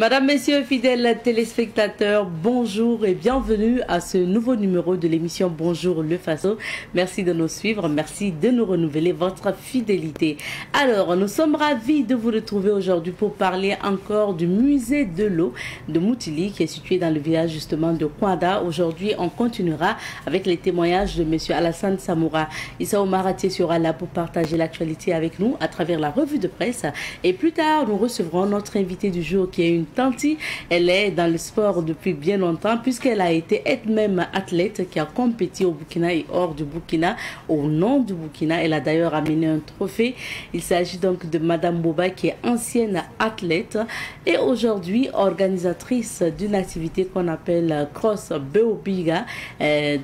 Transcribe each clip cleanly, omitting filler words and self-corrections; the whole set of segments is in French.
Madame, Messieurs, fidèles téléspectateurs, bonjour et bienvenue à ce nouveau numéro de l'émission Bonjour le Faso. Merci de nous suivre, merci de nous renouveler votre fidélité. Alors, nous sommes ravis de vous retrouver aujourd'hui pour parler encore du musée de l'eau de Moutili qui est situé dans le village justement de Kwanda. Aujourd'hui, on continuera avec les témoignages de Monsieur Alassane Samoura. Issa Omaratié sera là pour partager l'actualité avec nous à travers la revue de presse. Et plus tard, nous recevrons notre invité du jour qui est une tanti. Elle est dans le sport depuis bien longtemps puisqu'elle a été elle-même athlète qui a compéti au Burkina et hors du Burkina, au nom du Burkina. Elle a d'ailleurs amené un trophée. Il s'agit donc de Madame Boba qui est ancienne athlète et aujourd'hui organisatrice d'une activité qu'on appelle Cross Beobiga.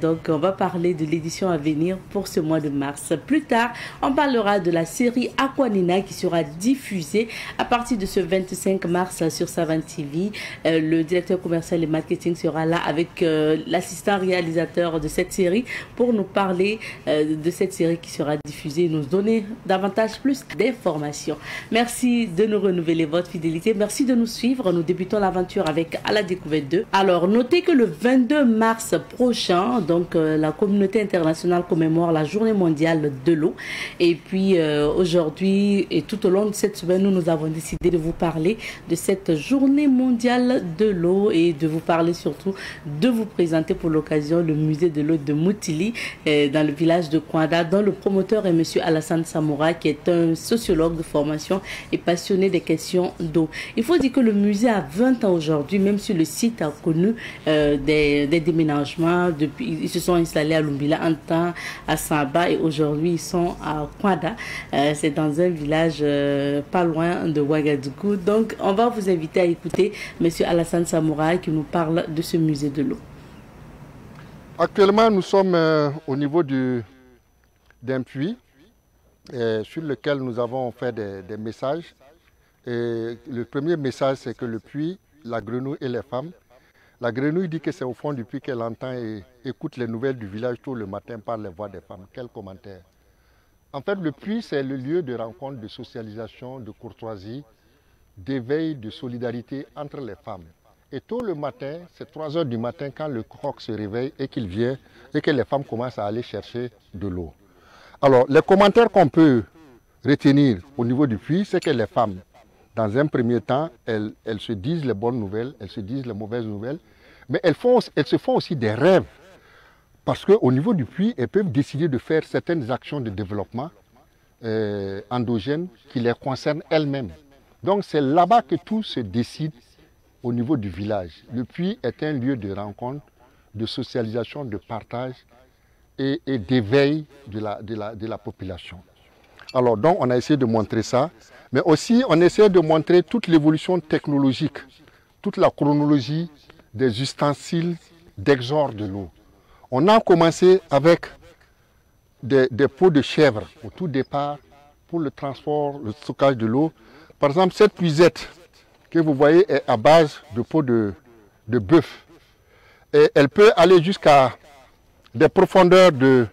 Donc on va parler de l'édition à venir pour ce mois de mars. Plus tard, on parlera de la série Aquanina qui sera diffusée à partir de ce 25 mars sur Savane TV. Le directeur commercial et marketing sera là avec l'assistant réalisateur de cette série pour nous parler de cette série qui sera diffusée et nous donner davantage plus d'informations. Merci de nous renouveler votre fidélité. Merci de nous suivre. Nous débutons l'aventure avec À la découverte 2. Alors, notez que le 22 mars prochain, donc la communauté internationale commémore la journée mondiale de l'eau. Et puis aujourd'hui et tout au long de cette semaine, nous avons décidé de vous parler de cette journée mondiale de l'eau et de vous parler surtout de vous présenter pour l'occasion le musée de l'eau de Moutili dans le village de Kwanda, dont le promoteur est monsieur Alassane Samoura qui est un sociologue de formation et passionné des questions d'eau. Il faut dire que le musée a 20 ans aujourd'hui, même si le site a connu des déménagements. Depuis, ils se sont installés à Lumbila un temps, à Samba, et aujourd'hui ils sont à Kwanda. C'est dans un village pas loin de Ouagadougou. Donc on va vous inviter à écouter monsieur Alassane Samoura qui nous parle de ce musée de l'eau. Actuellement, nous sommes au niveau d'un puits sur lequel nous avons fait des messages. Et le premier message, c'est que le puits, la grenouille et les femmes. La grenouille dit que c'est au fond du puits qu'elle entend et écoute les nouvelles du village tout le matin par les voix des femmes. Quel commentaire? En fait, le puits, c'est le lieu de rencontre, de socialisation, de courtoisie, d'éveil, de solidarité entre les femmes. Et tôt le matin, c'est 3 heures du matin quand le coq se réveille et qu'il vient et que les femmes commencent à aller chercher de l'eau. Alors, les commentaires qu'on peut retenir au niveau du puits, c'est que les femmes, dans un premier temps, elles se disent les bonnes nouvelles, elles se disent les mauvaises nouvelles, mais elles se font aussi des rêves. Parce qu'au niveau du puits, elles peuvent décider de faire certaines actions de développement endogènes qui les concernent elles-mêmes. Donc c'est là-bas que tout se décide au niveau du village. Le puits est un lieu de rencontre, de socialisation, de partage et d'éveil de la population. Alors donc on a essayé de montrer ça, mais aussi on essaie de montrer toute l'évolution technologique, toute la chronologie des ustensiles d'exor de l'eau. On a commencé avec des pots de chèvre au tout départ pour le transport, le stockage de l'eau. Par exemple, cette puisette que vous voyez est à base de peau de bœuf. Et elle peut aller jusqu'à des profondeurs de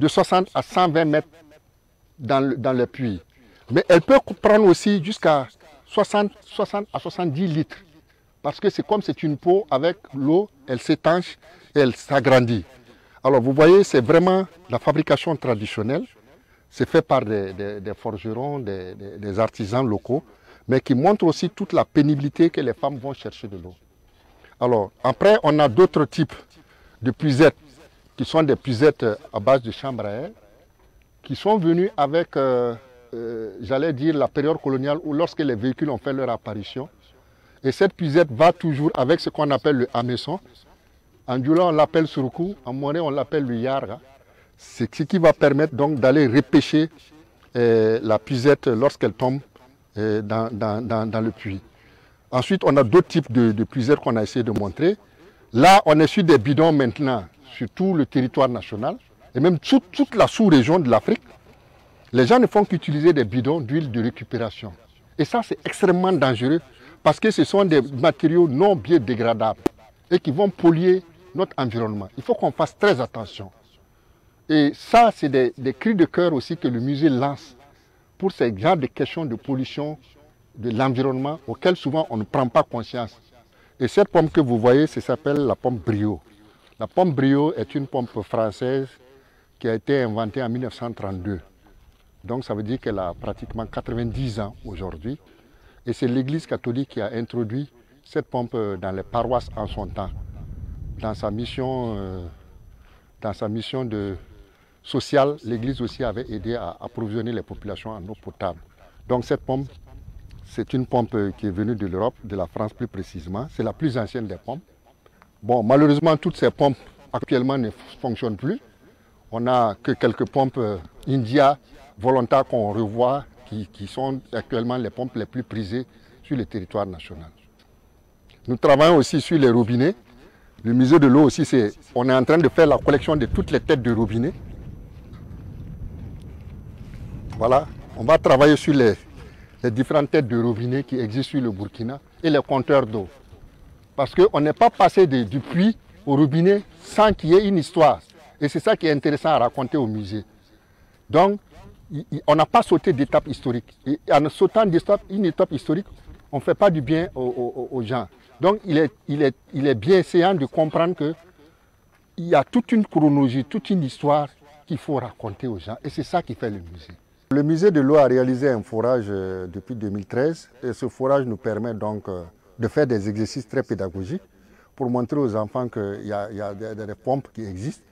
60 à 120 mètres dans le puits. Mais elle peut prendre aussi jusqu'à 60 à 70 litres. Parce que c'est comme c'est une peau avec l'eau, elle s'étanche et elle s'agrandit. Alors vous voyez, c'est vraiment la fabrication traditionnelle. C'est fait par des forgerons, des artisans locaux, mais qui montrent aussi toute la pénibilité que les femmes vont chercher de l'eau. Alors, après, on a d'autres types de puisettes, qui sont des puisettes à base de chambre à air, qui sont venues avec, j'allais dire, la période coloniale, où lorsque les véhicules ont fait leur apparition. Et cette puisette va toujours avec ce qu'on appelle le hameçon. En Dioula, on l'appelle suruku, en Moré, on l'appelle le yarga. C'est ce qui va permettre donc d'aller repêcher la puisette lorsqu'elle tombe dans le puits. Ensuite, on a d'autres types de puisettes qu'on a essayé de montrer. Là, on est sur des bidons maintenant, sur tout le territoire national, et même toute la sous-région de l'Afrique. Les gens ne font qu'utiliser des bidons d'huile de récupération. Et ça, c'est extrêmement dangereux parce que ce sont des matériaux non biodégradables et qui vont polluer notre environnement. Il faut qu'on fasse très attention. Et ça, c'est des cris de cœur aussi que le musée lance pour ces genres de questions de pollution l'environnement auquel souvent on ne prend pas conscience. Et cette pomme que vous voyez, ça s'appelle la pomme Brio. La pomme Brio est une pomme française qui a été inventée en 1932. Donc ça veut dire qu'elle a pratiquement 90 ans aujourd'hui. Et c'est l'Église catholique qui a introduit cette pomme dans les paroisses en son temps. Dans sa mission sociale, l'Église aussi avait aidé à approvisionner les populations en eau potable. Donc cette pomme, c'est une pomme qui est venue de l'Europe, de la France plus précisément. C'est la plus ancienne des pommes. Bon, malheureusement, toutes ces pompes actuellement ne fonctionnent plus. On n'a que quelques pompes India volontaires qu'on revoit, qui sont actuellement les pompes les plus prisées sur le territoire national. Nous travaillons aussi sur les robinets. Le musée de l'eau aussi, on est en train de faire la collection de toutes les têtes de robinet. Voilà, on va travailler sur les différentes têtes de robinet qui existent sur le Burkina et les compteurs d'eau. Parce qu'on n'est pas passé du puits au robinet sans qu'il y ait une histoire. Et c'est ça qui est intéressant à raconter au musée. Donc, on n'a pas sauté d'étape historique. Et en sautant une étape historique, on ne fait pas du bien aux gens. Donc, il est bien essayant de comprendre qu'il y a toute une chronologie, toute une histoire qu'il faut raconter aux gens. Et c'est ça qui fait le musée. Le musée de l'eau a réalisé un forage depuis 2013. Et ce forage nous permet donc de faire des exercices très pédagogiques pour montrer aux enfants qu'il y a des pompes qui existent.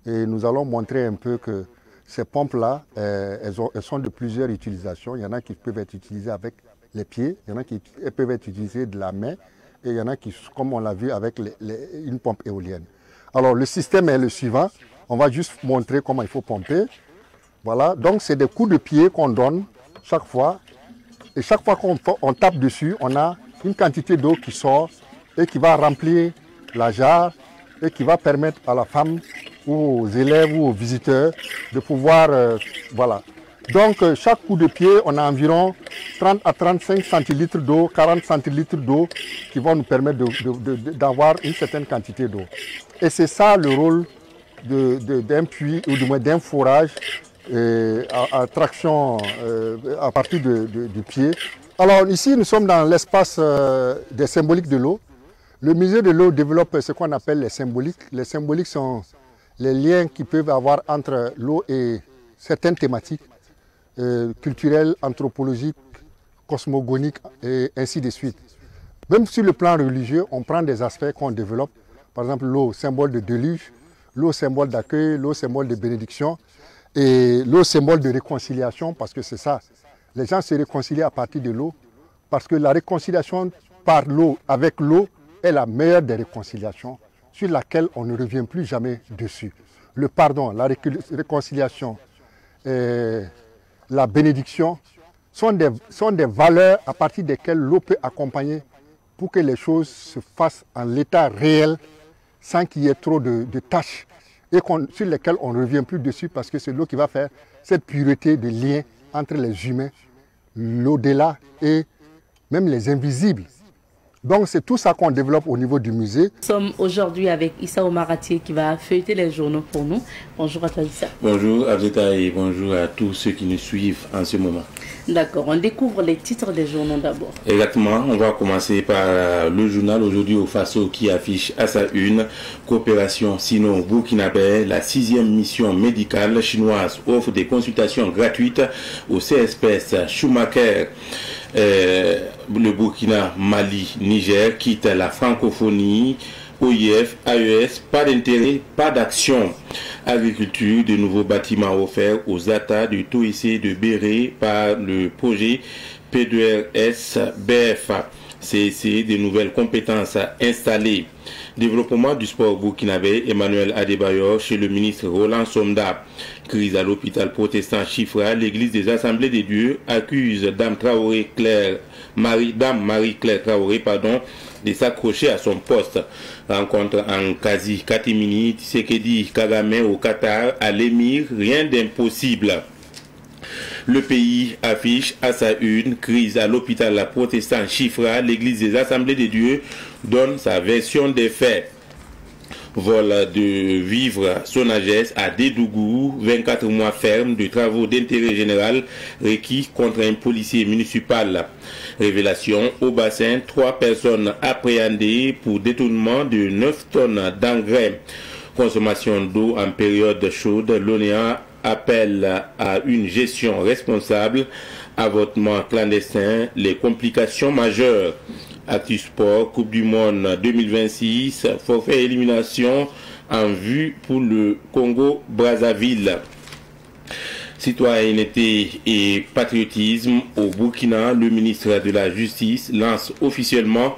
Et nous allons montrer un peu que ces pompes-là, elles sont de plusieurs utilisations. Il y en a qui peuvent être utilisées avec les pieds, il y en a qui peuvent être utilisées de la main, et il y en a qui, comme on l'a vu, avec une pompe éolienne. Alors le système est le suivant. On va juste montrer comment il faut pomper. Voilà, donc c'est des coups de pied qu'on donne chaque fois. Et chaque fois qu'on tape dessus, on a une quantité d'eau qui sort et qui va remplir la jarre et qui va permettre à la femme ou aux élèves ou aux visiteurs de pouvoir, voilà. Donc chaque coup de pied, on a environ 30 à 35 centilitres d'eau, 40 centilitres d'eau qui vont nous permettre d'avoir une certaine quantité d'eau. Et c'est ça le rôle d'un puits ou du moins d'un forage à traction à partir du pied. Alors ici, nous sommes dans l'espace des symboliques de l'eau. Le musée de l'eau développe ce qu'on appelle les symboliques. Les symboliques sont les liens qu'ils peuvent avoir entre l'eau et certaines thématiques culturelles, anthropologiques, cosmogoniques et ainsi de suite. Même sur le plan religieux, on prend des aspects qu'on développe. Par exemple, l'eau, symbole de déluge, l'eau, symbole d'accueil, l'eau, symbole de bénédiction et l'eau, symbole de réconciliation, parce que c'est ça. Les gens se réconcilient à partir de l'eau, parce que la réconciliation par l'eau, avec l'eau, est la meilleure des réconciliations, sur laquelle on ne revient plus jamais dessus. Le pardon, la réconciliation, la bénédiction sont des valeurs à partir desquelles l'eau peut accompagner pour que les choses se fassent en l'état réel sans qu'il y ait trop de tâches et sur lesquelles on ne revient plus dessus parce que c'est l'eau qui va faire cette pureté de lien entre les humains, l'au-delà et même les invisibles. Donc c'est tout ça qu'on développe au niveau du musée. Nous sommes aujourd'hui avec Issa Omaratier qui va feuilleter les journaux pour nous. Bonjour à toi Issa. Bonjour Abdeta et bonjour à tous ceux qui nous suivent en ce moment. D'accord, on découvre les titres des journaux d'abord. Exactement, on va commencer par le journal aujourd'hui au Faso qui affiche à sa une coopération sino-burkinabé, la 6e mission médicale chinoise offre des consultations gratuites au CSPS Schumacher. Le Burkina, Mali, Niger quitte la francophonie. OIF, AES, pas d'intérêt, pas d'action. Agriculture, de nouveaux bâtiments offerts aux ATA de Toissé de Béré par le projet P2RS BF. CEC, de nouvelles compétences installées. Développement du sport burkinabé, Emmanuel Adebayor chez le ministre Roland Somda. Crise à l'hôpital protestant Chifra, l'église des Assemblées des Dieux accuse Dame Marie-Claire Traoré, de s'accrocher à son poste. Rencontre en quasi-catimini, Tshisekedi Kagame au Qatar, à l'émir, rien d'impossible. Le pays affiche à sa une crise à l'hôpital protestant Chifra, l'église des Assemblées des Dieux donne sa version des faits. Vol de vivres Sonagès à Dédougou, 24 mois ferme de travaux d'intérêt général requis contre un policier municipal. Révélation au bassin, 3 personnes appréhendées pour détournement de 9 tonnes d'engrais. Consommation d'eau en période chaude, l'ONEA appelle à une gestion responsable. Avortement clandestin, les complications majeures. Actu Sport, Coupe du Monde 2026, forfait élimination en vue pour le Congo-Brazzaville. Citoyenneté et patriotisme au Burkina, le ministère de la Justice lance officiellement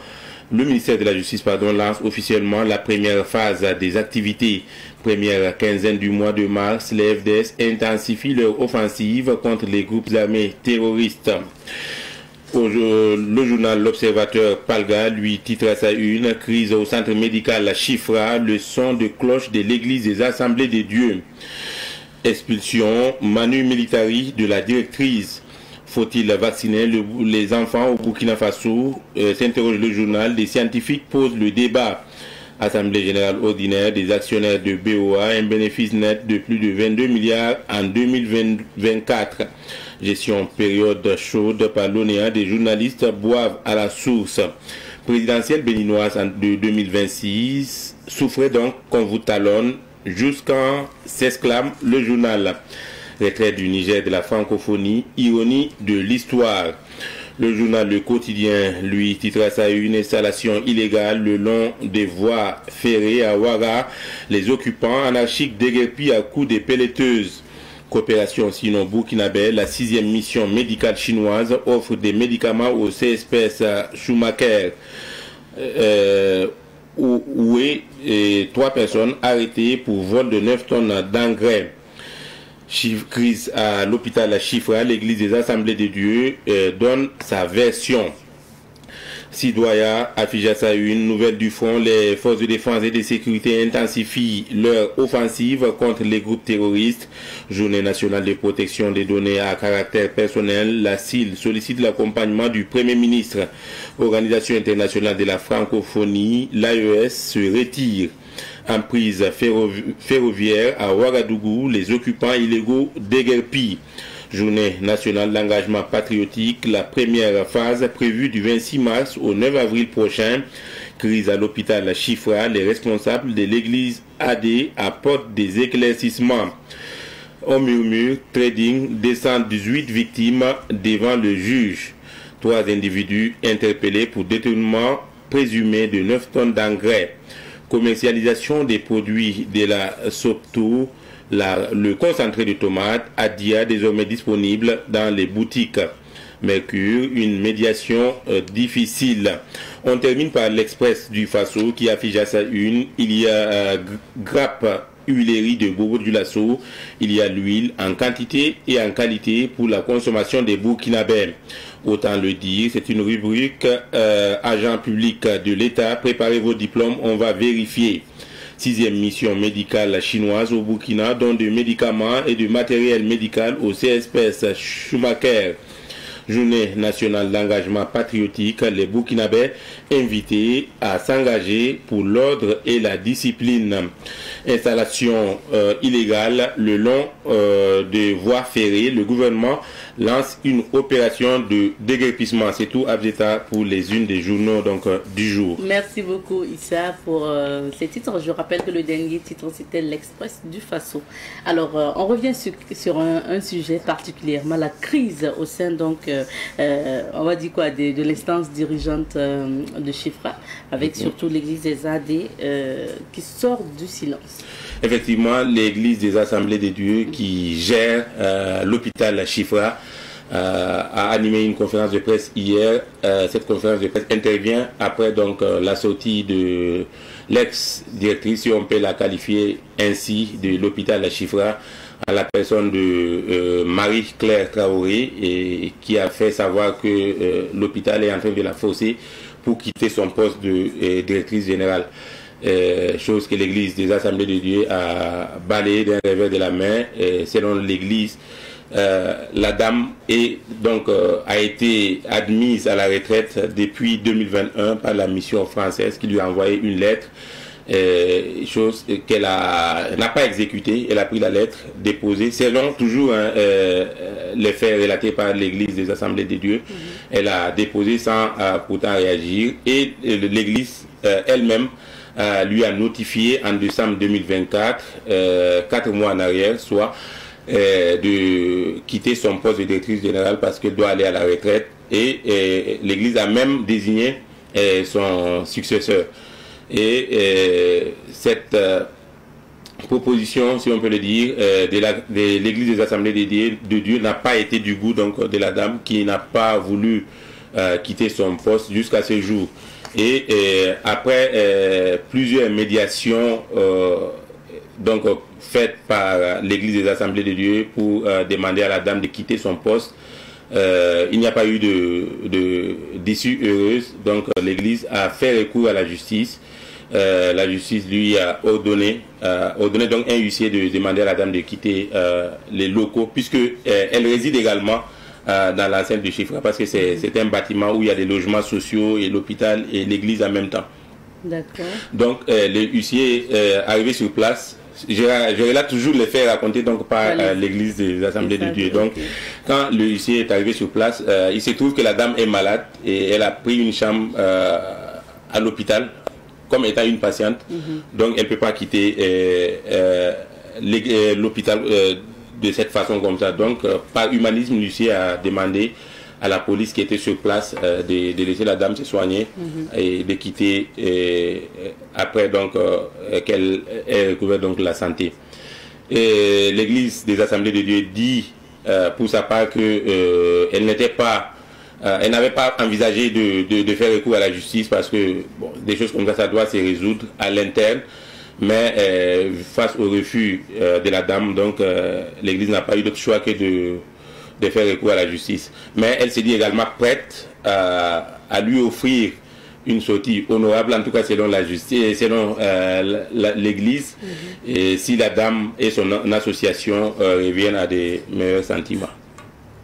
la première phase des activités. Première quinzaine du mois de mars, les FDS intensifient leur offensive contre les groupes armés terroristes. Le journal L'Observateur Palga lui titre à sa une: crise au centre médical Chifra, le son de cloche de l'église des Assemblées des Dieux. Expulsion manu militari de la directrice. Faut-il vacciner les enfants au Burkina Faso? S'interroge le journal. Des scientifiques posent le débat. Assemblée générale ordinaire des actionnaires de BOA, un bénéfice net de plus de 22 milliards en 2024. Gestion période chaude par l'ONEA, des journalistes boivent à la source. Présidentielle béninoise de 2026 souffrait donc qu'on vous talonne jusqu'en s'exclame le journal. Retrait du Niger de la francophonie, ironie de l'histoire. Le journal Le Quotidien lui titre à sa une: installation illégale le long des voies ferrées à Ouaga. Les occupants anarchiques déguerpis à coups de pelleteuses. Coopération sinon burkinabé, la 6e mission médicale chinoise offre des médicaments au CSPS Schumacher. Où est 3 personnes arrêtées pour vol de 9 tonnes d'engrais. Crise à l'hôpital Chifra, l'église des Assemblées de Dieu donne sa version. Sidoya affiche à sa une: nouvelle du front, les forces de défense et de sécurité intensifient leur offensive contre les groupes terroristes. Journée nationale de protection des données à caractère personnel, la CIL sollicite l'accompagnement du Premier ministre. Organisation internationale de la francophonie, l'AES se retire. Emprise ferroviaire à Ouagadougou, les occupants illégaux déguerpis. Journée nationale d'engagement patriotique, la première phase prévue du 26 mars au 9 avril prochain. Crise à l'hôpital Chifra, les responsables de l'église AD apportent des éclaircissements. Au murmure, trading descend 18 victimes devant le juge. 3 individus interpellés pour détournement présumé de 9 tonnes d'engrais. Commercialisation des produits de la Sopto, le concentré de tomates Adia désormais disponible dans les boutiques. Mercure, une médiation difficile. On termine par l'Express du Faso qui affiche à sa une: il y a grappe huilerie de Bobo du Lasso, il y a l'huile en quantité et en qualité pour la consommation des Burkinabés. Autant le dire, c'est une rubrique agent public de l'État. Préparez vos diplômes, on va vérifier. 6e mission médicale chinoise au Burkina, dont de médicaments et de matériel médical au CSPS Schumacher. Journée nationale d'engagement patriotique, les Burkinabés invités à s'engager pour l'ordre et la discipline. Installation illégale le long des voies ferrées, le gouvernement lance une opération de déguerpissement. C'est tout, Abdeta, pour les unes des journaux du jour. Merci beaucoup, Issa, pour ces titres. Je rappelle que le dernier titre, c'était l'Express du Faso. Alors, on revient sur un sujet particulièrement, la crise au sein, on va dire quoi, de l'instance dirigeante de Chifra, avec surtout l'église des AD qui sort du silence. Effectivement, l'église des Assemblées des Dieux qui gère l'hôpital Chifra a animé une conférence de presse hier. Cette conférence de presse intervient après la sortie de l'ex-directrice, si on peut la qualifier ainsi, de l'hôpital Chifra, à la personne de Marie-Claire Traoré, et qui a fait savoir que l'hôpital est en train de la forcer pour quitter son poste de directrice générale. Chose que l'église des Assemblées de Dieu a balayé d'un revers de la main. Selon l'église, la dame a été admise à la retraite depuis 2021 par la mission française qui lui a envoyé une lettre chose qu'elle n'a pas exécutée. Elle a pris la lettre déposée, selon toujours les faits relatés par l'Église des Assemblées de Dieu. Elle a déposé sans pourtant réagir, et l'Église elle-même lui a notifié en décembre 2024, 4 mois en arrière, soit de quitter son poste de directrice générale parce qu'elle doit aller à la retraite, et l'Église a même désigné son successeur. Et cette proposition, si on peut le dire, de l'Église des Assemblées de Dieu n'a pas été du goût donc de la dame, qui n'a pas voulu quitter son poste jusqu'à ce jour. Et après plusieurs médiations donc faites par l'Église des Assemblées de Dieu pour demander à la dame de quitter son poste, il n'y a pas eu d'issue heureuse. Donc l'Église a fait recours à la justice. La justice lui a ordonné donc un huissier de demander à la dame de quitter les locaux, puisque elle réside également dans l'enceinte de Chifra, parce que c'est un bâtiment où il y a des logements sociaux et l'hôpital et l'église en même temps. D'accord. Donc le huissier arrivé sur place, je relate toujours les faits racontés donc par l'église des Assemblées de Dieu. Donc quand le huissier est arrivé sur place, il se trouve que la dame est malade et elle a pris une chambre à l'hôpital comme étant une patiente. Donc elle ne peut pas quitter l'hôpital de cette façon comme ça. Donc par humanisme, l'huissier a demandé à la police qui était sur place de laisser la dame se soigner et de quitter après donc qu'elle ait recouvert donc la santé. L'église des Assemblées de Dieu dit pour sa part que elle n'avait pas envisagé de faire recours à la justice, parce que bon, des choses comme ça doit se résoudre à l'interne. Mais face au refus de la dame, donc l'église n'a pas eu d'autre choix que de faire recours à la justice. Mais elle s'est dit également prête à lui offrir une sortie honorable, en tout cas selon la justice, selon l'église, et si la dame et son association reviennent à des meilleurs sentiments.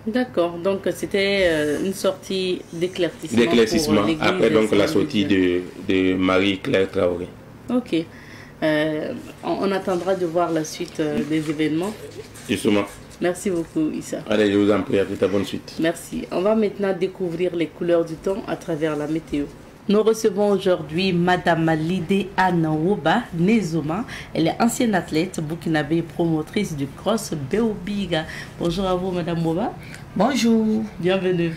D'accord, donc c'était une sortie d'éclaircissement. D'éclaircissement, après donc la sortie de Marie-Claire Traoré. Ok. On attendra de voir la suite des événements. Justement. Merci beaucoup, Issa. Allez, je vous en prie, à toute bonne suite. Merci. On va maintenant découvrir les couleurs du temps à travers la météo. Nous recevons aujourd'hui Madame Lide Anawoba Nezoma. Elle est ancienne athlète burkinabé et promotrice du cross Beobiga. Bonjour à vous, Madame Woba. Bonjour. Bienvenue.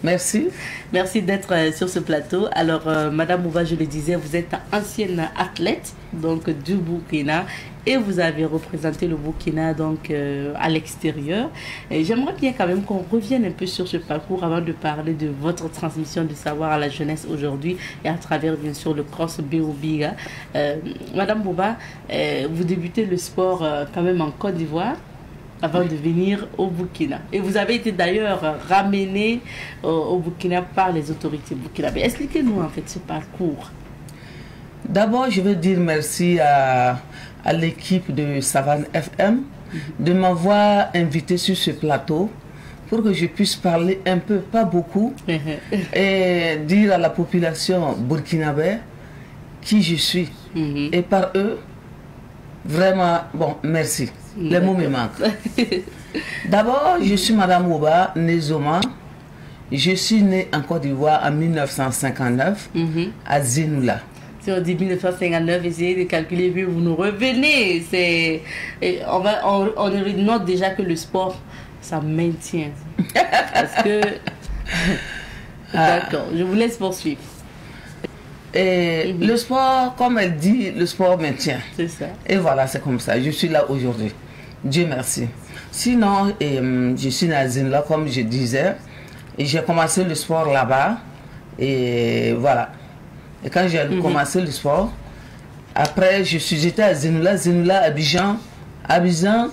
Merci. Merci d'être sur ce plateau. Alors, Madame Woba, je le disais, vous êtes ancienne athlète donc du Burkina, et vous avez représenté le Burkina donc à l'extérieur. J'aimerais bien quand même qu'on revienne un peu sur ce parcours avant de parler de votre transmission de savoir à la jeunesse aujourd'hui et à travers bien sûr le cross Beobiga. Madame Woba, vous débutez le sport quand même en Côte d'Ivoire avant de venir au Burkina. Et vous avez été d'ailleurs ramené au Burkina par les autorités burkinabées. Expliquez-nous en fait ce parcours. D'abord, je veux dire merci à l'équipe de Savane FM de m'avoir invité sur ce plateau pour que je puisse parler un peu, pas beaucoup, et dire à la population burkinabé qui je suis. Et par eux, vraiment, bon, merci. Les mots me manquent. D'abord, je suis Madame Woba Nezoma. Je suis née en Côte d'Ivoire en 1959 à Zenoula. Si on dit 1959, essayez de calculer, puis vous nous revenez. On note déjà que le sport, ça maintient. Parce que... D'accord, je vous laisse poursuivre. Et le sport, comme elle dit, le sport maintient. C'est ça. Et voilà, c'est comme ça. Je suis là aujourd'hui. Dieu merci. Sinon, je suis à Zenoula, comme je disais. Et j'ai commencé le sport là-bas. Et voilà. Et quand j'ai commencé le sport, après, j'étais à Zenoula, Abidjan,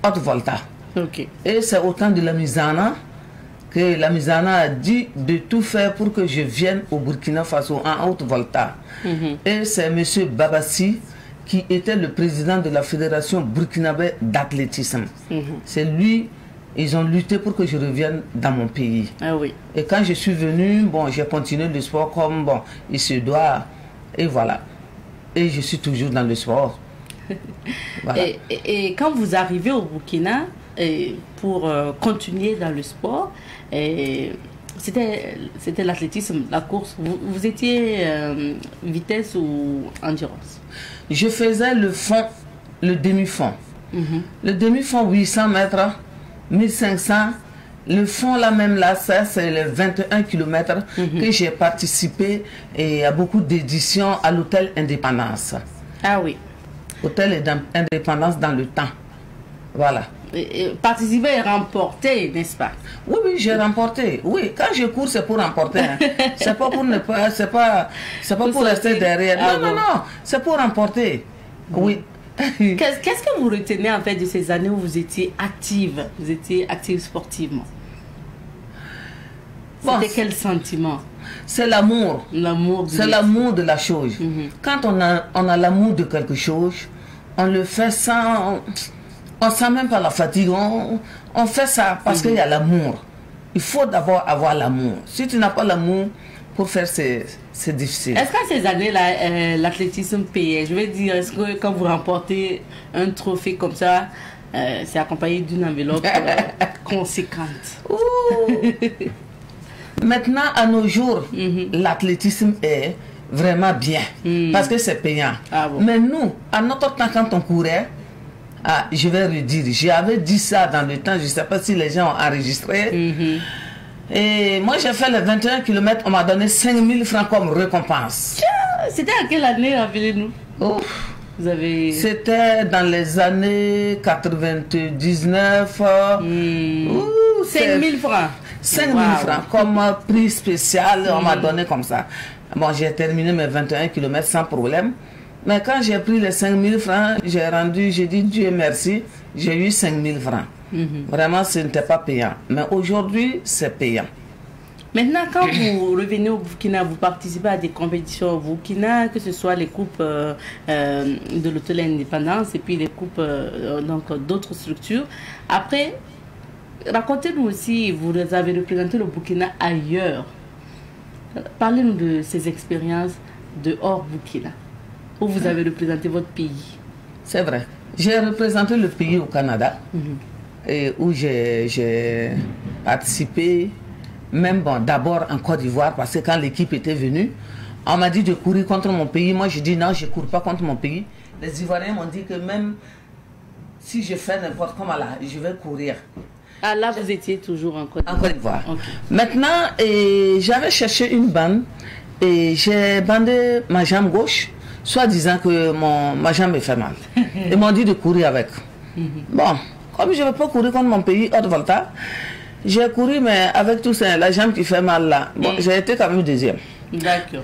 Haute-Volta. Okay. Et c'est au temps de la Misana que la Misana a dit de tout faire pour que je vienne au Burkina Faso en Haute-Volta. Et c'est M. Babassi qui était le président de la Fédération burkinabé d'athlétisme. C'est lui, ils ont lutté pour que je revienne dans mon pays. Ah oui. Et quand je suis venu, bon, j'ai continué le sport comme bon, il se doit. Et voilà. et je suis toujours dans le sport. Voilà. Et quand vous arrivez au Burkina, pour continuer dans le sport, c'était l'athlétisme, la course. Vous étiez vitesse ou endurance? Je faisais le fond, le demi-fond. Le demi-fond 800 mètres, 1500. Le fond là même là, ça c'est les 21 km que j'ai participé et à beaucoup d'éditions à l'hôtel Indépendance. Ah oui. Hôtel Indépendance dans le temps. Voilà. Participer et remporter, n'est-ce pas? Oui, oui, j'ai remporté. Oui, quand je cours, c'est pour remporter. Hein. C'est pas pour ne pas, c'est pas pour rester derrière. Ah non, bon. non, non, c'est pour remporter. Oui. Qu'est-ce que vous retenez en fait de ces années où vous étiez active sportivement? Bon, c'était quel sentiment? C'est l'amour. L'amour. C'est l'amour de la chose. Quand on a l'amour de quelque chose, on le fait sans... On sent même pas la fatigue. On fait ça parce qu'il y a l'amour. Il faut d'abord avoir l'amour. Si tu n'as pas l'amour, pour faire, c'est difficile. Est-ce qu'à ces années-là, l'athlétisme payait? Je veux dire, est-ce que quand vous remportez un trophée comme ça, c'est accompagné d'une enveloppe conséquente? Maintenant, à nos jours, l'athlétisme est vraiment bien parce que c'est payant. Ah bon. Mais nous, à notre temps, quand on courait, je vais redire, j'avais dit ça dans le temps, je ne sais pas si les gens ont enregistré. Et moi, j'ai fait les 21 km, on m'a donné 5000 francs comme récompense. C'était à quelle année, rappelez-nous? Vous avez... C'était dans les années 99. 5000 francs. 5000 francs comme prix spécial, on m'a donné comme ça. Bon, j'ai terminé mes 21 km sans problème. Mais quand j'ai pris les 5000 francs, j'ai dit Dieu merci, j'ai eu 5000 francs. Vraiment, ce n'était pas payant. Mais aujourd'hui, c'est payant. Maintenant, quand vous revenez au Burkina, vous participez à des compétitions au Burkina, que ce soit les coupes de l'hôtel Indépendance et puis les coupes d'autres structures. Après, racontez-nous aussi, vous avez représenté le Burkina ailleurs. Parlez-nous de ces expériences de hors Burkina, où vous avez représenté votre pays. C'est vrai. J'ai représenté le pays au Canada, et où j'ai participé, même d'abord en Côte d'Ivoire, parce que quand l'équipe était venue, on m'a dit de courir contre mon pays. Moi, j'ai dit non, je ne cours pas contre mon pays. Les Ivoiriens m'ont dit que même si je fais n'importe comment là, je vais courir. Ah là, vous étiez toujours en Côte d'Ivoire. En Côte d'Ivoire. Okay. Maintenant, j'avais cherché une bande et j'ai bandé ma jambe gauche, soit disant que ma jambe me fait mal. Ils m'ont dit de courir avec. Bon, comme je ne veux pas courir contre mon pays, haute volta, j'ai couru, mais avec tout ça, la jambe qui fait mal là, bon, j'ai été quand même deuxième. D'accord.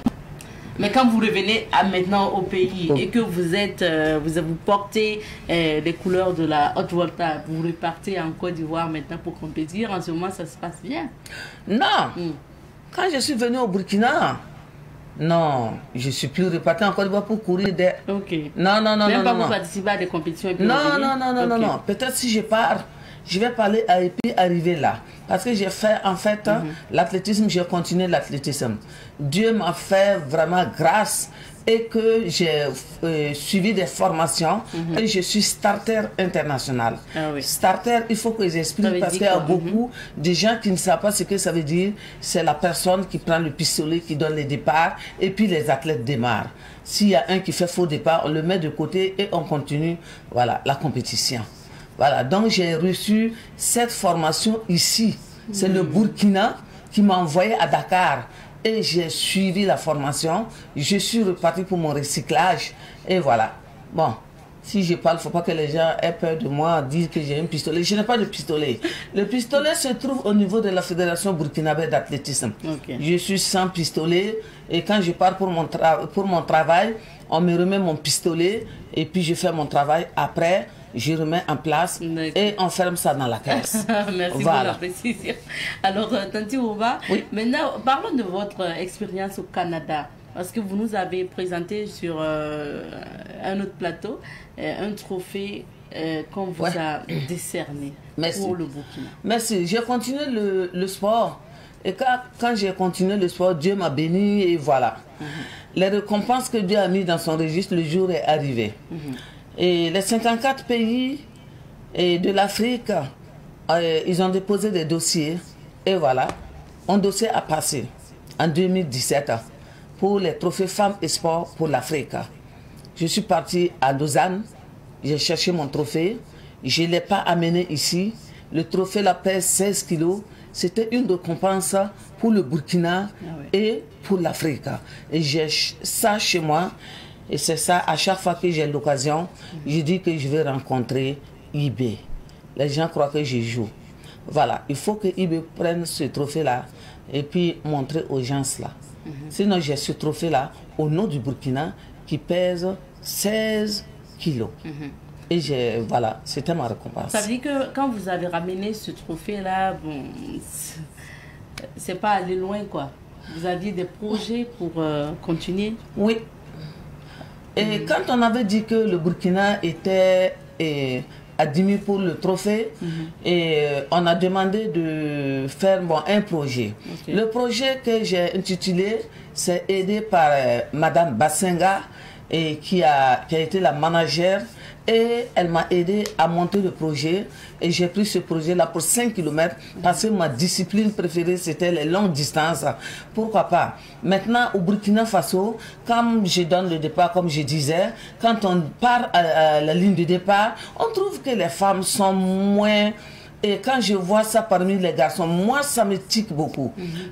Mais quand vous revenez maintenant au pays et que vous portez les couleurs de la haute volta, vous repartez en Côte d'Ivoire maintenant pour compétir, en ce moment ça se passe bien? Non. Quand je suis venu au Burkina, non, je ne suis plus reparti en Côte d'Ivoire pour courir des... Ok. Non. Même pas pour participer à des compétitions et puis non. Peut-être si je pars, je vais parler et puis arriver là. Parce que j'ai fait, en fait, l'athlétisme, j'ai continué l'athlétisme. Dieu m'a fait vraiment grâce et que j'ai suivi des formations et je suis starter international. Ah oui. Starter, il faut que j'explique parce qu'il y a beaucoup de gens qui ne savent pas ce que ça veut dire. C'est la personne qui prend le pistolet, qui donne les départs et puis les athlètes démarrent. S'il y a un qui fait faux départ, on le met de côté et on continue, voilà, la compétition. Voilà, donc j'ai reçu cette formation ici. C'est le Burkina qui m'a envoyé à Dakar. Et j'ai suivi la formation. Je suis reparti pour mon recyclage. Et voilà. Bon, si je parle, il ne faut pas que les gens aient peur de moi, dire que j'ai un pistolet. Je n'ai pas de pistolet. Le pistolet se trouve au niveau de la Fédération burkinabé d'athlétisme. Okay. Je suis sans pistolet. Et quand je pars pour mon travail, on me remet mon pistolet. Et puis je fais mon travail après. Je remets en place et on ferme ça dans la caisse. Merci pour la précision. Alors, Tanti Ouba, maintenant, parlons de votre expérience au Canada. Parce que vous nous avez présenté sur un autre plateau un trophée qu'on vous a décerné pour le Burkina. Merci. J'ai continué le sport Et quand j'ai continué le sport, Dieu m'a béni et voilà. Les récompenses que Dieu a mis dans son registre, le jour est arrivé. Et les 54 pays de l'Afrique, ils ont déposé des dossiers. Et voilà, un dossier a passé en 2017 pour les trophées femmes et sport pour l'Afrique. Je suis partie à Lausanne, j'ai cherché mon trophée, je ne l'ai pas amené ici. Le trophée la pèse 16 kilos. C'était une récompense pour le Burkina et pour l'Afrique. Et j'ai ça chez moi. Et c'est ça, à chaque fois que j'ai l'occasion, je dis que je vais rencontrer IB. Les gens croient que je joue. Voilà, il faut que IB prenne ce trophée-là et puis montrer aux gens cela. Sinon, j'ai ce trophée-là au nom du Burkina qui pèse 16 kilos. Et voilà, c'était ma récompense. Ça veut dire que quand vous avez ramené ce trophée-là, bon, c'est pas aller loin, quoi. Vous aviez des projets pour continuer? Oui. Et quand on avait dit que le Burkina était admis pour le trophée, et on a demandé de faire un projet. Le projet que j'ai intitulé, c'est aidé par Madame Bassenga, et qui a été la manager, et elle m'a aidé à monter le projet, et j'ai pris ce projet là pour 5 km parce que ma discipline préférée c'était les longues distances. Pourquoi pas? Maintenant au Burkina Faso, quand je donne le départ, comme je disais, quand on part à la ligne de départ, on trouve que les femmes sont moins. Et quand je vois ça parmi les garçons, moi, ça me tique beaucoup.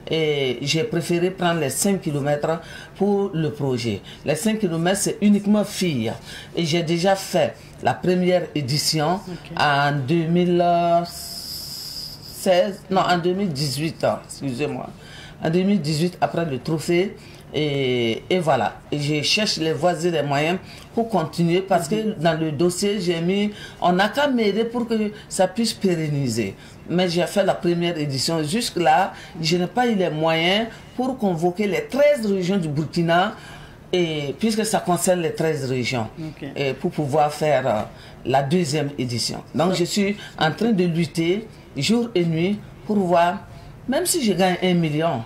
Et j'ai préféré prendre les 5 km pour le projet. Les 5 km, c'est uniquement filles. Et j'ai déjà fait la première édition en 2016, non, en 2018, excusez-moi. En 2018, après le trophée. Et voilà, et je cherche les voies et les moyens pour continuer parce que dans le dossier, j'ai mis, on n'a qu'à m'aider pour que ça puisse pérenniser. Mais j'ai fait la première édition. Jusque-là, je n'ai pas eu les moyens pour convoquer les 13 régions du Burkina, et, puisque ça concerne les 13 régions, et pour pouvoir faire la deuxième édition. Donc je suis en train de lutter jour et nuit pour voir, même si je gagne 1 million,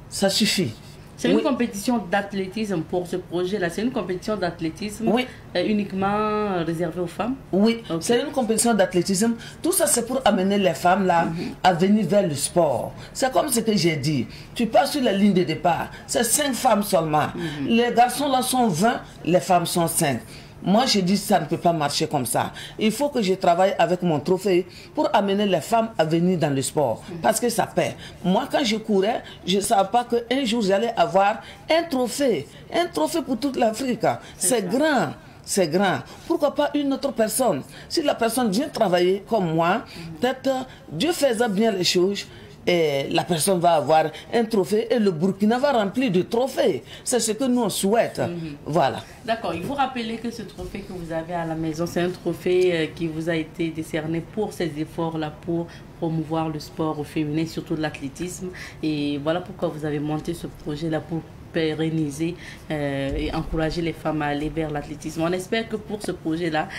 ça suffit. C'est une compétition d'athlétisme pour ce projet-là. C'est une compétition d'athlétisme uniquement réservée aux femmes? Oui, c'est une compétition d'athlétisme. Tout ça, c'est pour amener les femmes là à venir vers le sport. C'est comme ce que j'ai dit. Tu pars sur la ligne de départ. C'est 5 femmes seulement. Les garçons là sont 20, les femmes sont 5. Moi, je dis que ça ne peut pas marcher comme ça. Il faut que je travaille avec mon trophée pour amener les femmes à venir dans le sport. Parce que ça paie. Moi, quand je courais, je ne savais pas qu'un jour, j'allais avoir un trophée. Un trophée pour toute l'Afrique. C'est grand. C'est grand. Pourquoi pas une autre personne? Si la personne vient travailler comme moi, peut-être Dieu faisait bien les choses. Et la personne va avoir un trophée et le Burkina va remplir de trophées. C'est ce que nous on souhaite. Voilà. D'accord. Il faut rappeler que ce trophée que vous avez à la maison, c'est un trophée qui vous a été décerné pour ces efforts-là, pour promouvoir le sport au féminin, surtout l'athlétisme. Et voilà pourquoi vous avez monté ce projet-là, pour pérenniser et encourager les femmes à aller vers l'athlétisme. On espère que pour ce projet-là,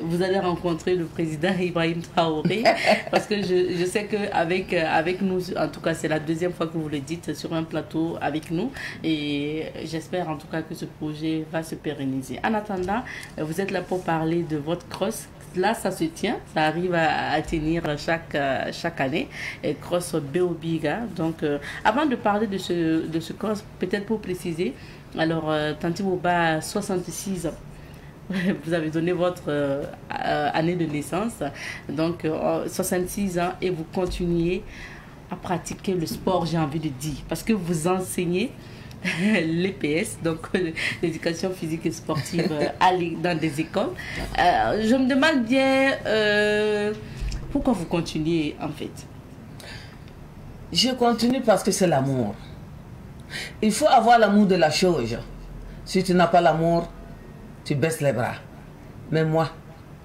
vous allez rencontrer le président Ibrahim Traoré, parce que je sais qu'avec avec nous, en tout cas c'est la deuxième fois que vous le dites sur un plateau avec nous, et j'espère en tout cas que ce projet va se pérenniser. En attendant, vous êtes là pour parler de votre cross. Là, ça se tient, ça arrive à tenir chaque année, et cross Beobiga. Donc, avant de parler de ce cross, peut-être pour préciser, alors, Tanti Boba, 66 ans, vous avez donné votre année de naissance, donc 66 ans, et vous continuez à pratiquer le sport, j'ai envie de dire, parce que vous enseignez l'EPS, donc l'éducation physique et sportive dans des écoles. Je me demande bien pourquoi vous continuez en fait. Je continue parce que c'est l'amour. Il faut avoir l'amour de la chose. Si tu n'as pas l'amour, tu baisses les bras. Mais moi,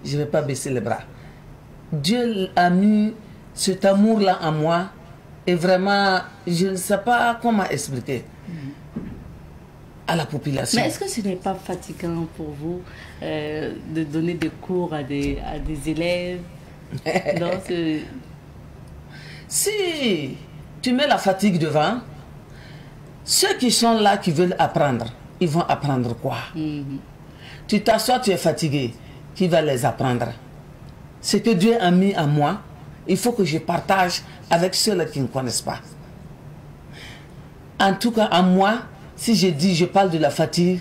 je ne vais pas baisser les bras. Dieu a mis cet amour-là en moi, et vraiment, je ne sais pas comment expliquer à la population. Mais est-ce que ce n'est pas fatigant pour vous de donner des cours à des élèves? Si, tu mets la fatigue devant. Ceux qui sont là, qui veulent apprendre, ils vont apprendre quoi? Tu t'assois, tu es fatigué. Qui va les apprendre? Ce que Dieu a mis en moi, il faut que je partage avec ceux-là qui ne connaissent pas. En tout cas, à moi, si je dis, je parle de la fatigue,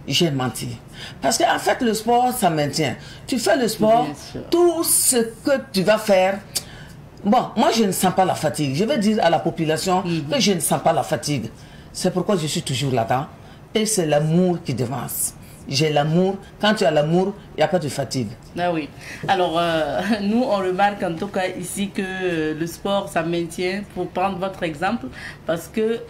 j'ai menti. Parce qu'en fait, le sport, ça maintient. Tu fais le sport, tout ce que tu vas faire. Bon, moi, je ne sens pas la fatigue. Je vais dire à la population que je ne sens pas la fatigue. C'est pourquoi je suis toujours là-dedans. Et c'est l'amour qui devance. J'ai l'amour. Quand tu as l'amour, il n'y a pas de fatigue. Ah oui. Alors, nous, on remarque en tout cas ici que le sport, ça maintient, pour prendre votre exemple, parce que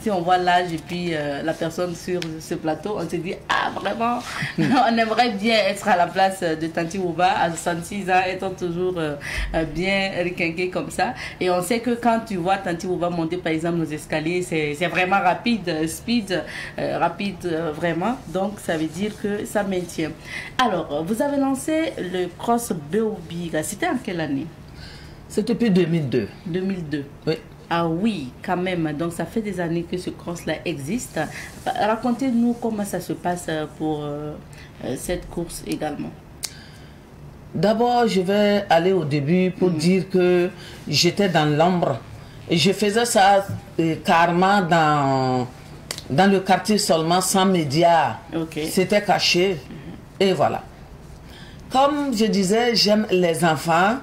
si on voit l'âge et puis la personne sur ce plateau, on se dit, vraiment, on aimerait bien être à la place de Tanti Ouba à 66 ans, étant toujours bien riquinqué comme ça. Et on sait que quand tu vois Tanti Ouba monter, par exemple, nos escaliers, c'est vraiment rapide, speed, rapide, vraiment. Donc, ça veut dire que ça maintient. Alors, vous avez lancé le cross Beobiga. C'était en quelle année? C'est depuis 2002. 2002. Oui. Ah oui, quand même. Donc, ça fait des années que ce cross-là existe. Racontez-nous comment ça se passe pour cette course également. D'abord, je vais aller au début pour dire que j'étais dans l'ombre. Et je faisais ça carrément dans le quartier seulement, sans médias. Okay. C'était caché. Et voilà. Comme je disais, j'aime les enfants.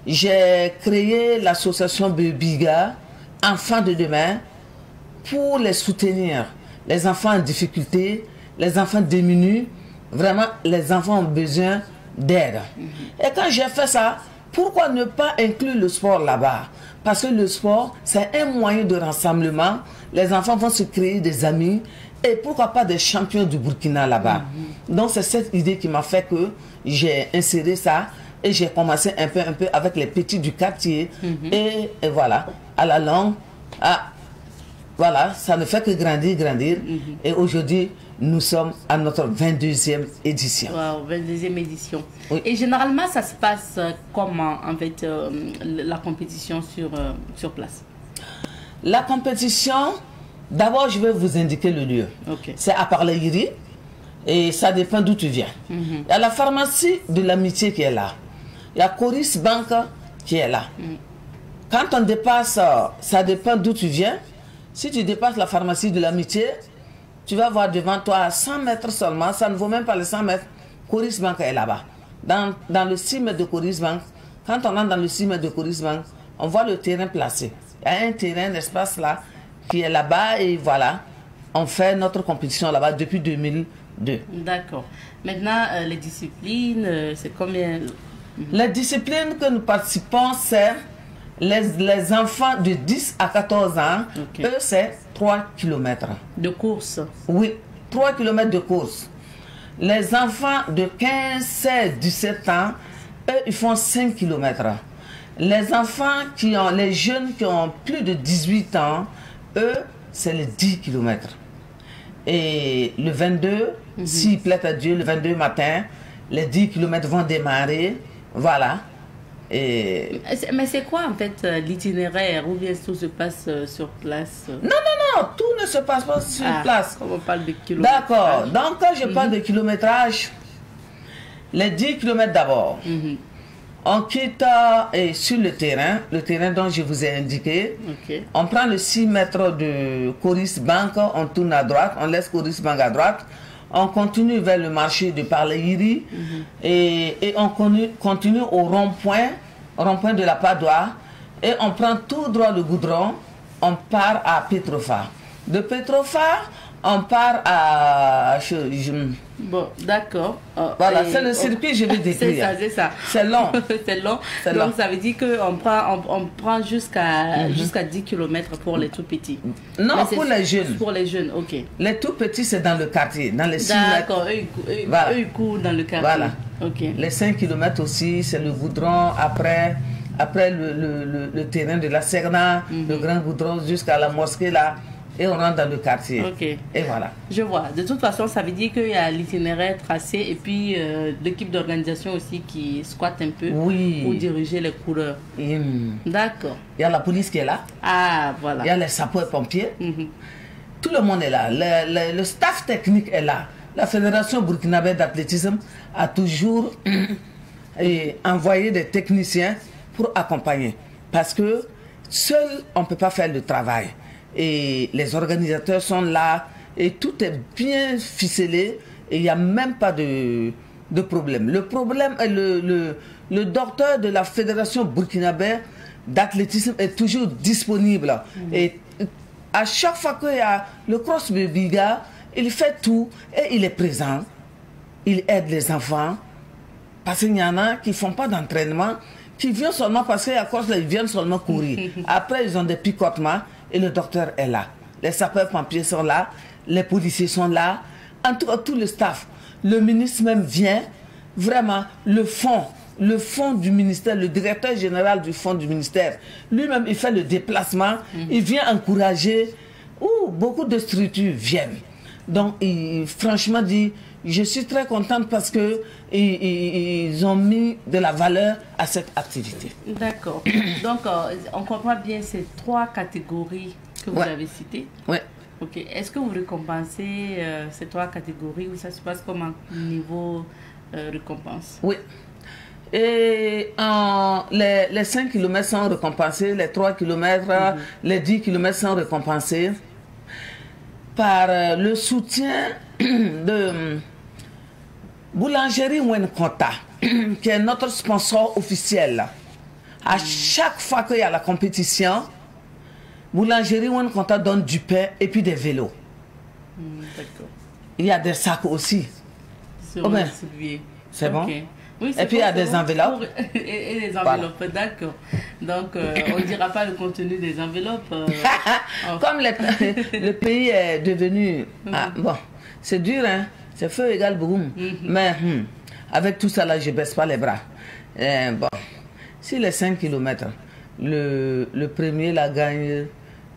J'ai créé l'association Beobiga, Enfants de demain, pour les soutenir. Les enfants en difficulté, les enfants démunis, vraiment, les enfants ont besoin d'aide. Et quand j'ai fait ça, pourquoi ne pas inclure le sport là-bas? Parce que le sport, c'est un moyen de rassemblement. Les enfants vont se créer des amis. Et pourquoi pas des champions du Burkina là-bas. Donc c'est cette idée qui m'a fait que j'ai inséré ça. Et j'ai commencé un peu avec les petits du quartier. Et voilà, à la longue, voilà, ça ne fait que grandir. Et aujourd'hui, nous sommes à notre 22e édition. Wow, 22e édition. Oui. Et généralement, ça se passe comment, en fait, la compétition sur place? La compétition, d'abord, je vais vous indiquer le lieu. Okay. C'est à Parleiri. Et ça dépend d'où tu viens. Il y a la pharmacie de l'amitié qui est là. Il y a Coris Bank qui est là. Quand on dépasse, ça dépend d'où tu viens. Si tu dépasses la pharmacie de l'amitié, tu vas voir devant toi à 100 mètres seulement, ça ne vaut même pas les 100 mètres, Coris Bank est là-bas. Dans le 6 mètres de Coris Bank, quand on entre dans le 6 mètres de Coris Bank, on voit le terrain placé. Il y a un terrain, l'espace là, qui est là-bas et voilà, on fait notre compétition là-bas depuis 2002. D'accord. Maintenant, les disciplines, c'est combien? Les disciplines que nous participons, c'est les enfants de 10 à 14 ans. Okay. Eux, c'est 3 km. De course? Oui, 3 km de course. Les enfants de 15, 16, 17 ans, eux, ils font 5 km. Les enfants les jeunes qui ont plus de 18 ans, eux, c'est les 10 km. Et le 22, s'il plaît à Dieu, le 22 matin, les 10 km vont démarrer. Voilà. Et... Mais c'est quoi en fait l'itinéraire? Ou bien tout se passe sur place? Non, tout ne se passe pas sur place. Comme on parle de kilométrage. D'accord. Donc quand je parle de kilométrage, les 10 km d'abord, on quitte sur le terrain dont je vous ai indiqué. Okay. On prend le 6 mètres de Coris Bank, on tourne à droite, on laisse Coris Bank à droite. On continue vers le marché de Parleiri et on continue au rond-point de la Padoie et on prend tout droit le goudron, on part à Petrofa. De Petrofa, on part à... Bon, d'accord. Voilà, c'est le circuit, je vais décrire. C'est ça. C'est long. C'est long. Donc, ça veut dire qu'on prend jusqu'à 10 km pour les tout petits. Non, pour les jeunes. Pour les jeunes, ok. Les tout petits, c'est dans le quartier, dans les 6 mètres. D'accord, eux, ils courent dans le quartier. Voilà. Okay. Les 5 km aussi, c'est le goudron après le terrain de la Serna, le grand goudron jusqu'à la mosquée là. et on rentre dans le quartier. Ok. Et voilà. Je vois. De toute façon, ça veut dire qu'il y a l'itinéraire tracé et puis l'équipe d'organisation aussi qui squatte un peu Oui. pour diriger les coureurs. D'accord. Il y a la police qui est là. Ah, voilà. Il y a les sapeurs-pompiers. Mhm. Tout le monde est là. Le staff technique est là. La Fédération burkinabé d'athlétisme a toujours envoyé des techniciens pour accompagner. Parce que seul, on ne peut pas faire le travail. Et les organisateurs sont là et tout est bien ficelé et il n'y a même pas de problème. Le problème est le docteur de la Fédération burkinabé d'athlétisme est toujours disponible. Et à chaque fois qu'il y a le cross de Biga, il fait tout et il est présent. Il aide les enfants. Parce qu'il y en a qui ne font pas d'entraînement, qui viennent seulement parce qu'à cause là, ils viennent seulement courir. Après, ils ont des picotements et le docteur est là. Les sapeurs-pompiers sont là, les policiers sont là, en tout cas tout le staff. Le ministre même vient, vraiment, le fonds du ministère, le directeur général du fonds du ministère, lui-même il fait le déplacement, il vient encourager, beaucoup de structures viennent. Donc, franchement dit, je suis très contente parce que ils ont mis de la valeur à cette activité. D'accord. Donc, on comprend bien ces 3 catégories que vous avez citées. Oui. Ok. Est-ce que vous récompensez ces 3 catégories ou ça se passe comme un niveau récompense? Oui. Et les 5 km sont récompensés, les 3 km, les 10 km sont récompensés par le soutien de Boulangerie Wenkonta, qui est notre sponsor officiel. À chaque fois qu'il y a la compétition, Boulangerie Wenkonta donne du pain et puis des vélos. D'accord. Il y a des sacs aussi. C'est bon? Oui, et puis il y a des enveloppes. Et des enveloppes, voilà. D'accord. Donc, on ne dira pas le contenu des enveloppes. Comme le pays est devenu... bon, c'est dur, hein? C'est feu égal boum. Mais avec tout ça, là, je ne baisse pas les bras. Bon, si les 5 km, le premier la gagne,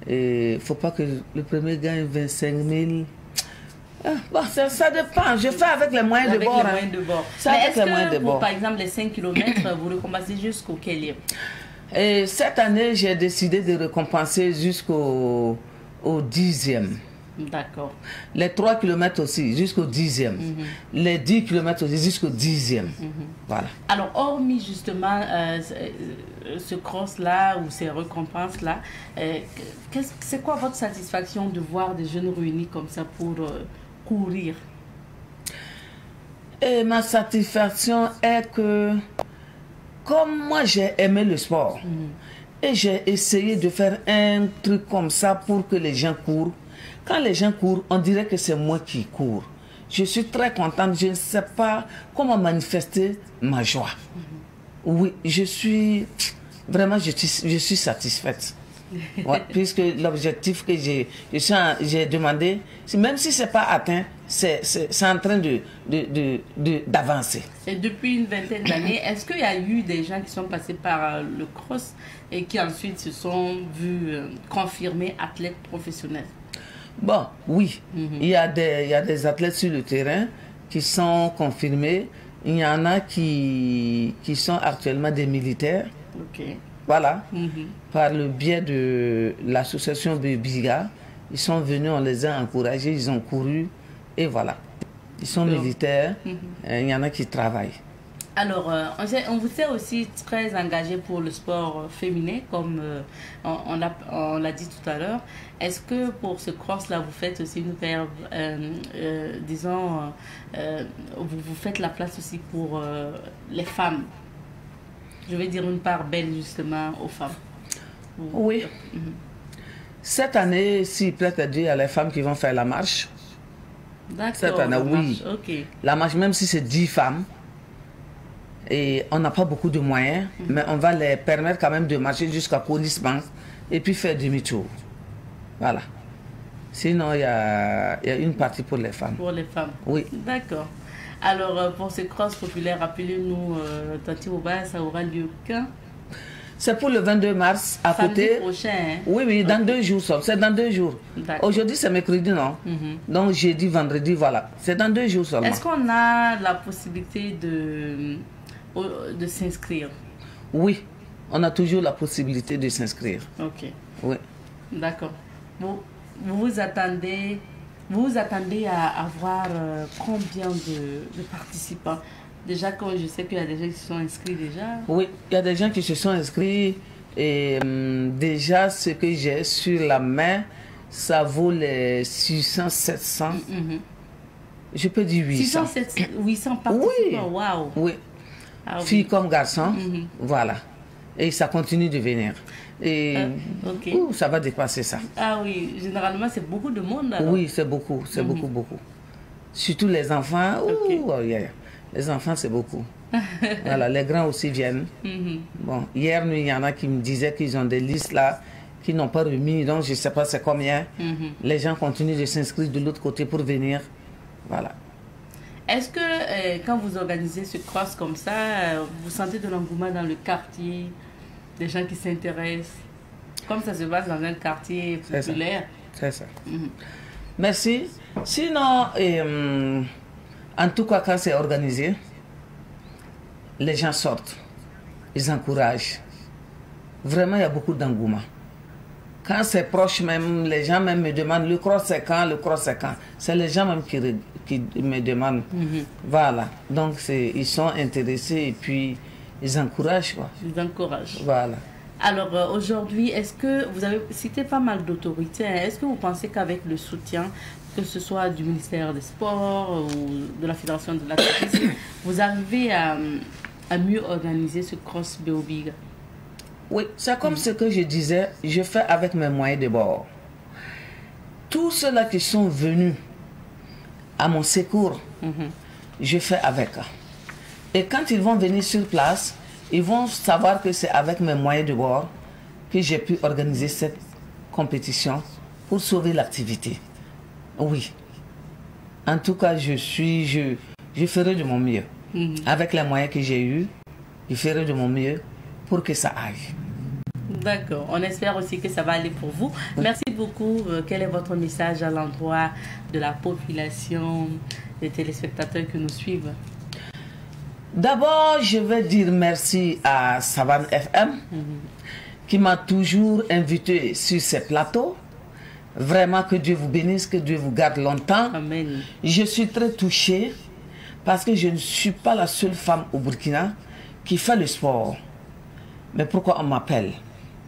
il ne faut pas que le premier gagne 25 000. Bon, ça dépend. Je fais avec les moyens de bord. Est-ce que pour, par exemple, les 5 km, vous récompensez jusqu'au quel? Et cette année, j'ai décidé de récompenser jusqu'au 10e. D'accord. Les 3 km aussi, jusqu'au 10e. Les 10 km aussi, jusqu'au 10e. Voilà. Alors, hormis justement ce cross-là ou ces récompenses-là, c'est quoi votre satisfaction de voir des jeunes réunis comme ça pour courir? Et ma satisfaction est que, comme moi j'ai aimé le sport, et j'ai essayé de faire un truc comme ça pour que les gens courent, quand les gens courent, on dirait que c'est moi qui cours. Je suis très contente, je ne sais pas comment manifester ma joie. Oui, je suis vraiment, je suis satisfaite. Ouais, puisque l'objectif que j'ai demandé, même si ce n'est pas atteint, c'est en train d'avancer. Et depuis une vingtaine d'années, est-ce qu'il y a eu des gens qui sont passés par le cross et qui ensuite se sont vus confirmés athlètes professionnels? Bon, oui. Il y a des athlètes sur le terrain qui sont confirmés. Il y en a qui sont actuellement des militaires. Ok. Voilà. Par le biais de l'association de Biga, ils sont venus, on les a encouragés, ils ont couru et voilà. Ils sont militaires. Il y en a qui travaillent. Alors, on vous sait aussi très engagé pour le sport féminin, comme on l'a dit tout à l'heure. Est-ce que pour ce cross-là, vous faites aussi une paire, disons, vous faites la place aussi pour les femmes? Je vais dire une part belle justement aux femmes. Oui. Cette année, s'il plaît à Dieu, il y a les femmes qui vont faire la marche. D'accord. Cette année, oui. Okay. La marche, même si c'est 10 femmes, et on n'a pas beaucoup de moyens, mais on va les permettre quand même de marcher jusqu'à Police Bank et puis faire demi-tour. Voilà. Sinon, il y a une partie pour les femmes. Pour les femmes. Oui. D'accord. Alors, pour ce cross populaire, rappelez-nous, Tati Oba, ça aura lieu quand? C'est pour le 22 mars, à Samedi côté. prochain. Hein? Oui, oui, dans 2 jours. C'est dans 2 jours. Aujourd'hui, c'est mercredi, non? Donc, jeudi, vendredi, voilà. C'est dans 2 jours seulement. Est-ce qu'on a la possibilité de s'inscrire? Oui, on a toujours la possibilité de s'inscrire. Ok. Oui. D'accord. Vous vous attendez à avoir combien de participants? Déjà, quand je sais qu'il y a des gens qui se sont inscrits déjà. Oui, il y a des gens qui se sont inscrits et déjà ce que j'ai sur la main, ça vaut les 600, 700. Je peux dire 800. 800 participants, waouh. Oui. Ah, Filles comme garçons, voilà. Et ça continue de venir. Et ça va dépasser ça. Ah oui, généralement c'est beaucoup de monde alors. Oui, c'est beaucoup, c'est beaucoup. Surtout les enfants, les enfants c'est beaucoup. Voilà, les grands aussi viennent. Bon, hier il y en a qui me disaient qu'ils ont des listes là, qui n'ont pas remis, donc je ne sais pas c'est combien. Les gens continuent de s'inscrire de l'autre côté pour venir. Voilà. Est-ce que quand vous organisez ce cross comme ça, vous sentez de l'engouement dans le quartier, des gens qui s'intéressent, comme ça se passe dans un quartier populaire? C'est ça. Merci. Sinon, en tout cas, quand c'est organisé, les gens sortent, ils encouragent. Vraiment, il y a beaucoup d'engouement. Quand c'est proche même, les gens même me demandent le cross c'est quand, le cross c'est quand. C'est les gens même qui me demandent. Voilà. Donc ils sont intéressés et puis ils encouragent quoi. Ils encouragent. Voilà. Alors aujourd'hui, est-ce que vous avez cité pas mal d'autorités, hein? Est-ce que vous pensez qu'avec le soutien, que ce soit du ministère des Sports ou de la Fédération de l'athlétisme, vous arrivez à mieux organiser ce cross Beobiga? Oui, c'est comme ce que je disais, je fais avec mes moyens de bord. Tous ceux-là qui sont venus à mon secours, je fais avec. Et quand ils vont venir sur place, ils vont savoir que c'est avec mes moyens de bord que j'ai pu organiser cette compétition pour sauver l'activité. Oui. En tout cas, je ferai de mon mieux. Avec les moyens que j'ai eus, je ferai de mon mieux pour que ça aille. D'accord. On espère aussi que ça va aller pour vous. Merci beaucoup. Quel est votre message à l'endroit de la population, des téléspectateurs qui nous suivent? D'abord, je vais dire merci à Savane FM qui m'a toujours invité sur ces plateaux. Vraiment que Dieu vous bénisse, que Dieu vous garde longtemps. Amen. Je suis très touchée parce que je ne suis pas la seule femme au Burkina qui fait le sport. Mais pourquoi on m'appelle?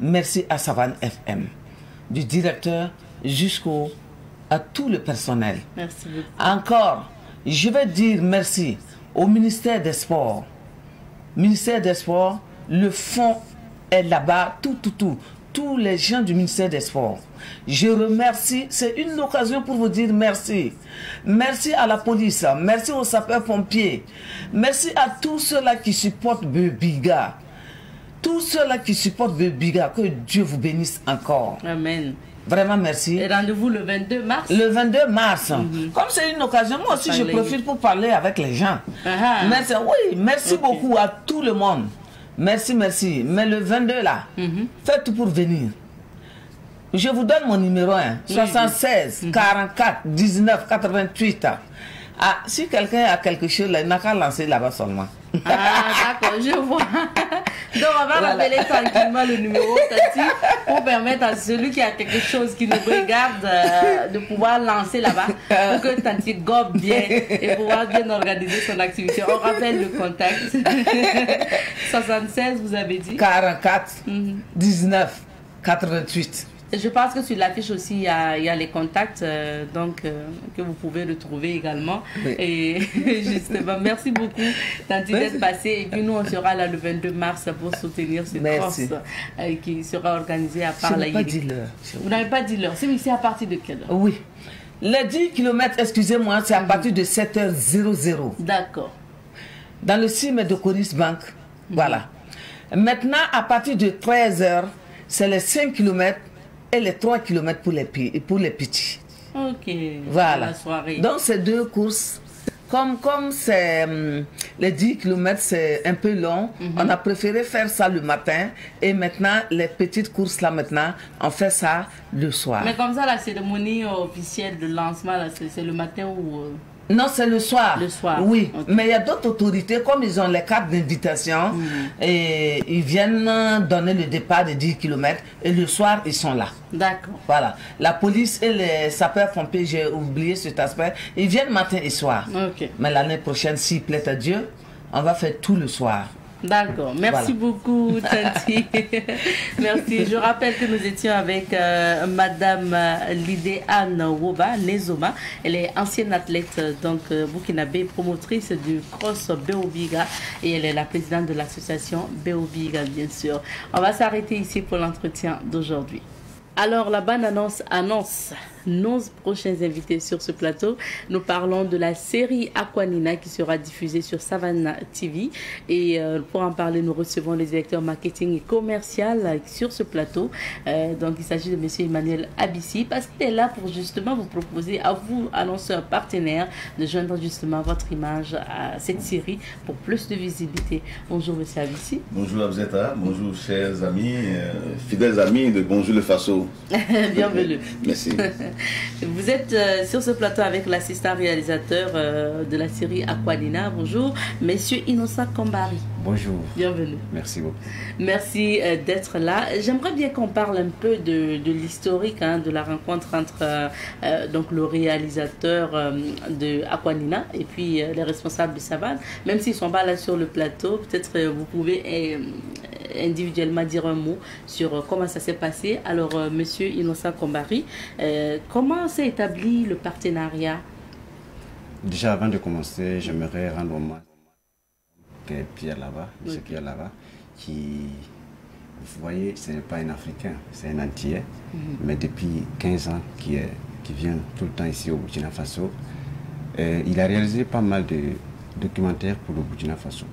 Merci à Savane FM, du directeur à tout le personnel. Merci beaucoup. Encore, je vais dire merci au ministère des Sports. Ministère des Sports, le fonds est là-bas, tous les gens du ministère des Sports. Je remercie, c'est une occasion pour vous dire merci. Merci à la police, merci aux sapeurs-pompiers, merci à tous ceux-là qui supportent Beobiga. Tous ceux-là qui supportent Beobiga, que Dieu vous bénisse encore. Amen. Vraiment merci. Et rendez-vous le 22 mars. Le 22 mars. Comme c'est une occasion, moi aussi je profite pour parler avec les gens. Merci, oui, merci beaucoup à tout le monde. Merci. Mais le 22 là, faites tout pour venir. Je vous donne mon numéro 76 44 19 88. Ah, si quelqu'un a quelque chose, là, il n'a qu'à lancer là-bas seulement. Ah, d'accord, je vois. Donc, on va rappeler tranquillement le numéro pour permettre à celui qui a quelque chose qui nous regarde de pouvoir lancer là-bas pour que Tanti gobe bien et pouvoir bien organiser son activité. On rappelle le contact. 76, vous avez dit 44 19 88. Je pense que sur l'affiche aussi, il y a les contacts que vous pouvez retrouver également. Oui. Et justement, merci beaucoup Tanti d'être passé. Et puis nous, on sera là le 22 mars pour soutenir ce cross qui sera organisé à part la Yéri. Vous n'avez pas dit l'heure. C'est à partir de quelle heure? Oui. Les 10 km, excusez-moi, c'est à partir de 7h00. D'accord. Dans le CIM de Coris Bank. Voilà. Maintenant, à partir de 13h, c'est les 5 km et les 3 km pour les petits. Ok. Voilà. La soirée. Donc, c'est 2 courses comme c'est les 10 km, c'est un peu long, on a préféré faire ça le matin. Et maintenant, les petites courses là maintenant, on fait ça le soir. Mais comme ça, la cérémonie officielle de lancement, c'est le matin ou... Non, c'est le soir. Le soir. Oui, okay. Mais il y a d'autres autorités, comme ils ont les cartes d'invitation, et ils viennent donner le départ de 10 km, et le soir, ils sont là. D'accord. Voilà. La police et les sapeurs-pompiers, j'ai oublié cet aspect, ils viennent matin et soir. Okay. Mais l'année prochaine, s'il plaît à Dieu, on va faire tout le soir. D'accord, merci beaucoup Tanti. Merci. Je rappelle que nous étions avec Madame Lidéane Woba Nezoma. Elle est ancienne athlète donc burkinabé, promotrice du cross Beobiga et elle est la présidente de l'association Beobiga bien sûr. On va s'arrêter ici pour l'entretien d'aujourd'hui. Alors la bonne annonce nos prochains invités sur ce plateau. Nous parlons de la série Aquanina qui sera diffusée sur Savane TV. Et pour en parler, nous recevons le directeur marketing et commercial sur ce plateau. Donc il s'agit de M. Emmanuel Abissi parce qu'il est là pour justement vous proposer à vous, annonceurs partenaires, de joindre justement votre image à cette série pour plus de visibilité. Bonjour M. Abissi. Bonjour Abzeta, bonjour chers amis, fidèles amis de Bonjour le Faso. Bienvenue. Merci. Vous êtes sur ce plateau avec l'assistant réalisateur de la série Aquanina. Bonjour, Monsieur Innocent Kambari. Bonjour. Bienvenue. Merci beaucoup. Merci d'être là. J'aimerais bien qu'on parle un peu de l'historique de la rencontre entre donc le réalisateur de Aquanina et puis les responsables de Savane. Même s'ils ne sont pas là sur le plateau, peut-être vous pouvez individuellement dire un mot sur comment ça s'est passé. Alors, Monsieur Innocent Kambari, comment s'est établi le partenariat? Déjà, avant de commencer, j'aimerais rendre hommage à Pierre Lava, M. Pierre Lava, qui, vous voyez, ce n'est pas un Africain, c'est un Antillais, mais depuis 15 ans qui vient tout le temps ici au Burkina Faso. Il a réalisé pas mal de documentaires pour le Burkina Faso.